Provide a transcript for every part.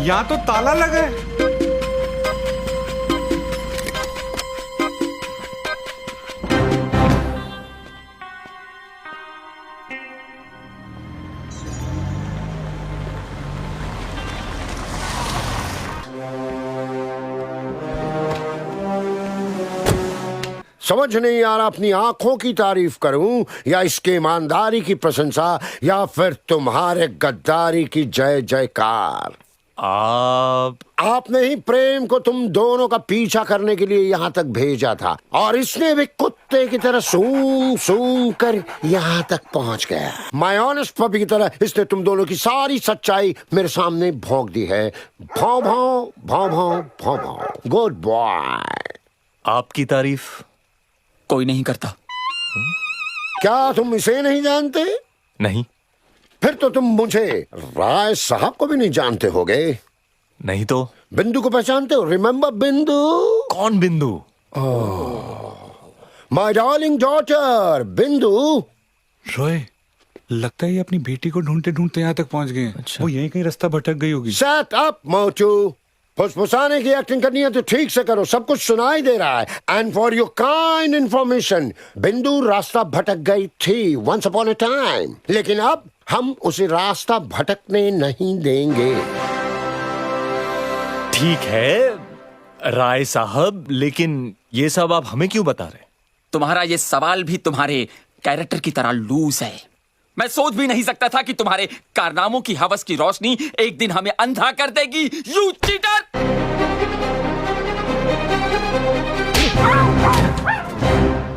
यहाँ तो ताला लगा है। समझ नहीं आ रहा अपनी आंखों की तारीफ करूं या इसके ईमानदारी की प्रशंसा या फिर तुम्हारे गद्दारी की जय जयकार। आपने ही प्रेम को तुम दोनों का पीछा करने के लिए यहाँ तक भेजा था और इसने भी कुत्ते की तरह सूंघ सूंघ कर यहाँ तक पहुँच गया। माय ऑनेस्ट पपी की तरह इसने तुम दोनों की सारी सच्चाई मेरे सामने भोंक दी है। भौं भौं भौं भौं भौं भौं। Good boy. आपकी तारीफ कोई नहीं करता। क्या तुम इसे नहीं जानते? नहीं। फिर तो तुम मुझे राय साहब को भी नहीं जानते होगे। नहीं तो बिंदु को पहचानते हो? रिमेम्बर बिंदु? कौन बिंदु? माय डार्लिंग डॉटर बिंदु। रॉय, लगता है ये अपनी बेटी को ढूंढते ढूंढते यहाँ तक पहुंच गए हैं। अच्छा। वो यहीं कहीं रास्ता भटक गई होगी। शट अप मोटू। फुसफुसाने की एक्टिंग करनी है तो ठीक से करो, सब कुछ सुनाई दे रहा है। And for your kind information, बिंदु रास्ता भटक गई थी वंस अपॉन अ टाइम, लेकिन अब हम उसे रास्ता भटकने नहीं देंगे। ठीक है राय साहब, लेकिन ये सब आप हमें क्यों बता रहे? तुम्हारा ये सवाल भी तुम्हारे कैरेक्टर की तरह लूज है। मैं सोच भी नहीं सकता था कि तुम्हारे कारनामों की हवस की रोशनी एक दिन हमें अंधा कर देगी। You cheater!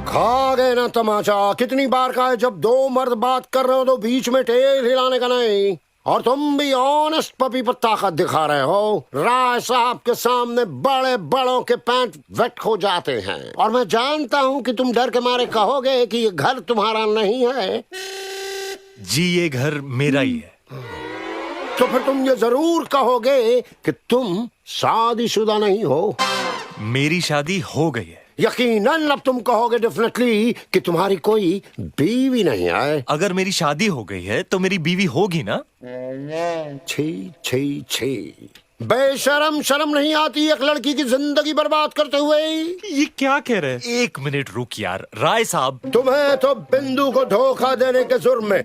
खा गए ना तमाचा। कितनी बार का है, जब दो मर्द बात कर रहे हो तो बीच में टेल हिलाने का नहीं। और तुम भी ऑनेस्ट पपी पर ताकत दिखा रहे हो। राय साहब के सामने बड़े बड़ों के पैंट वेट हो जाते हैं और मैं जानता हूँ कि तुम डर के मारे कहोगे कि ये घर तुम्हारा नहीं है। जी ये घर मेरा ही है। तो फिर तुम ये जरूर कहोगे कि तुम शादीशुदा नहीं हो। मेरी शादी हो गई है। यकीनन अब तुम कहोगे डेफिनेटली कि तुम्हारी कोई बीवी नहीं है। अगर मेरी शादी हो गई है तो मेरी बीवी होगी ना? छी छी छी। बेशरम, शर्म नहीं आती एक लड़की की जिंदगी बर्बाद करते हुए? ये क्या कह रहे हैं? एक मिनट रुक यार राय साहब। तुम्हें तो बिंदु को धोखा देने के जुर्म में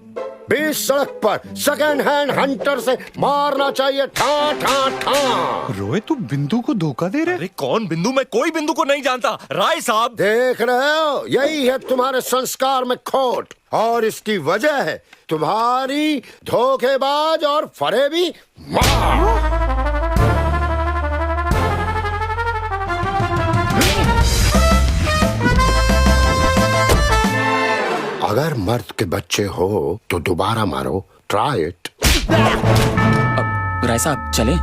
20 सड़क पर सेकंड हैंड हंटर से मारना चाहिए। ठा ठा ठा। रॉय, तू बिंदु को धोखा दे रहे? अरे कौन बिंदु? मैं कोई बिंदु को नहीं जानता राय साहब। देख रहे हो, यही है तुम्हारे संस्कार में खोट और इसकी वजह है तुम्हारी धोखेबाज और फरेबी माँ। अगर मर्द के बच्चे हो तो दोबारा मारो। Try it. राय साहब चले?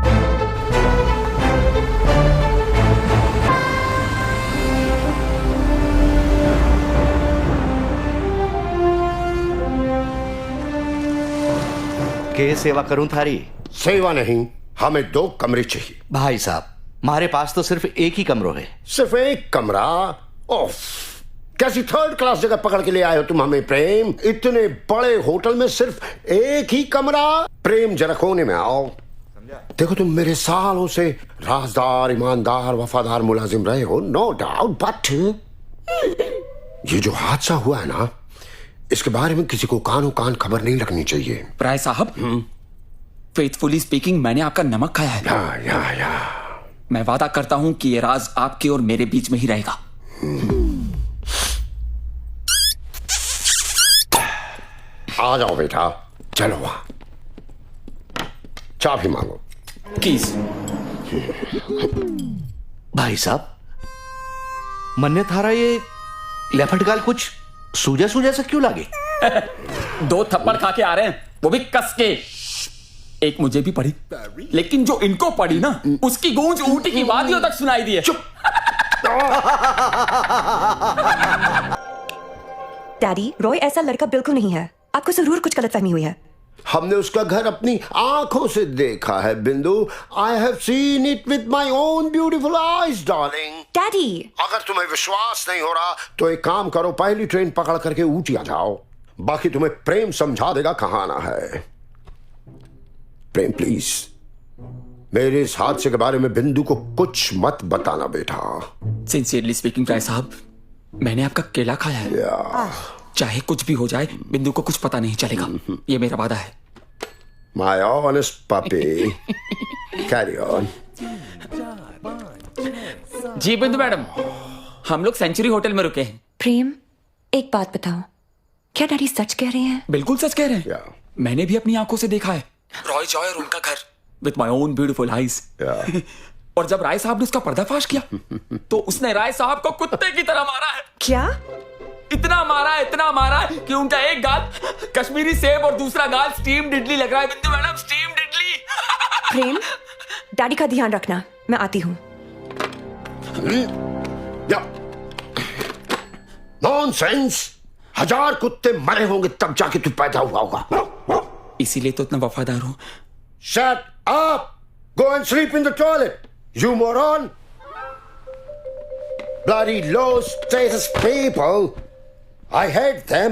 के सेवा करूं थारी? सेवा नहीं, हमें 2 कमरे चाहिए। भाई साहब, हमारे पास तो सिर्फ एक ही कमरा है। सिर्फ एक कमरा? ओफ, कैसी थर्ड क्लास जगह पकड़ के ले आए हो तुम हमें प्रेम। इतने बड़े होटल में सिर्फ एक ही कमरा। प्रेम जरा कोने में आओ। देखो तुम मेरे सालों से राजदार, ईमानदार, वफादार मुलाजिम रहे हो, नो डाउट, बट ये जो हादसा हुआ है ना, इसके बारे में किसी को कानो कान खबर नहीं रखनी चाहिए। राय साहब, फेथफुली स्पीकिंग, मैंने आपका नमक खाया है। या। मैं वादा करता हूं कि ये राज आपके और मेरे बीच में ही रहेगा। आ जाओ बेटा, चलो वहां चाबी मांगो। कीज। भाई साहब, मन्ने थारा ये लेफटगाल कुछ सूजा सूजा से क्यों लागे? 2 थप्पड़ खा के आ रहे हैं, वो भी कस के। एक मुझे भी पड़ी, लेकिन जो इनको पड़ी ना, उसकी गूंज ऊटी की वादियों तक सुनाई दी है। चुप। डैडी, रॉय ऐसा लड़का बिल्कुल नहीं है। आपको जरूर कुछ गलतफहमी हुई है। हमने उसका घर अपनी आंखों से देखा है बिंदु। I have seen it with my own beautiful eyes darling. Daddy, अगर तुम्हें विश्वास नहीं हो रहा तो एक काम करो, पहली ट्रेन पकड़ करके ऊटी आ जाओ। बाकी तुम्हें प्रेम समझा देगा कहां आना है। प्रेम प्लीज। मेरे इस हादसे के बारे में बिंदु को कुछ मत बताना बेटा। सिंसियरली स्पीकिंग राय साहब, मैंने आपका केला खाया है। चाहे कुछ भी हो जाए, बिंदु को कुछ पता नहीं चलेगा, ये मेरा वादा है। My honest puppy, carry on. जी बिंदु मैडम, हम लोग सेंचुरी होटल में रुके हैं। प्रेम, एक बात बताओ, क्या डैडी सच कह रहे हैं? बिल्कुल सच कह रहे हैं। Yeah. मैंने भी अपनी आंखों से देखा है रॉय जॉय और उनका घर with my own beautiful eyes. और जब राय साहब ने उसका पर्दाफाश किया तो उसने राय साहब को कुत्ते की तरह मारा है। क्या? इतना मारा है कि उनका एक गाल कश्मीरी सेब और दूसरा गाल स्टीम्ड इडली लग रहा है। बिंदु मैडम, स्टीम्ड इडली। प्रेम, डैडी का ध्यान रखना, मैं आती हूँ। नॉनसेंस। 1000 कुत्ते मरे होंगे तब जाके तू पैदा हुआ होगा। इसीलिए तो इतना वफादार हूं। Shut up! Go and sleep in the toilet, you moron! Bloody low status people! I hate them.